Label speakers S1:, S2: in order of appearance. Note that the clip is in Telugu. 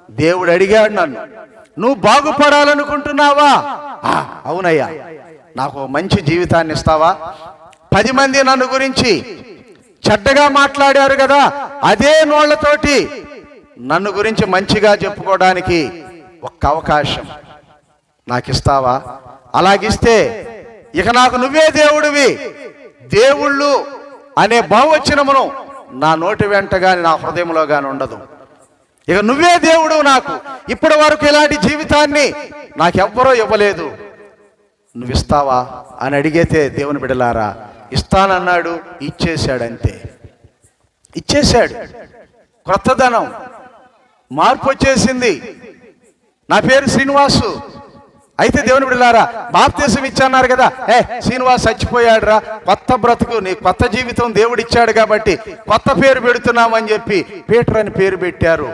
S1: దేవుడు అడిగాడు నన్ను, నువ్వు బాగుపడాలనుకుంటున్నావా? అవునయ్యా, నాకు మంచి జీవితాన్ని ఇస్తావా? 10 మంది నన్ను గురించి చెడ్డగా మాట్లాడారు కదా, అదే నోళ్లతోటి నన్ను గురించి మంచిగా చెప్పుకోవడానికి ఒక్క అవకాశం నాకు ఇస్తావా? అలాగిస్తే ఇక నాకు నువ్వే దేవుడివి, దేవుళ్ళు అనే బహువచనమును నా నోటి వెంట గాని నా హృదయంలో గాని ఉండదు. ఇక నువ్వే దేవుడు, నాకు ఇప్పటి వరకు ఇలాంటి జీవితాన్ని నాకెవ్వరూ ఇవ్వలేదు, నువ్వు ఇస్తావా అని అడిగితే దేవుని బిడ్డలారా ఇస్తానన్నాడు, ఇచ్చేశాడు. అంతే, ఇచ్చేశాడు. క్రొత్తదనం, మార్పు వచ్చేసింది. నా పేరు శ్రీనివాసు. అయితే దేవుని బిడ్డలారా బాప్తీసం ఇచ్చన్నారు కదా, శ్రీనివాస్ చచ్చిపోయాడు రా, కొత్త బ్రతుకు, నీ కొత్త జీవితం దేవుడు ఇచ్చాడు కాబట్టి కొత్త పేరు పెడుతున్నామని చెప్పి పీటర్ అని పేరు పెట్టారు.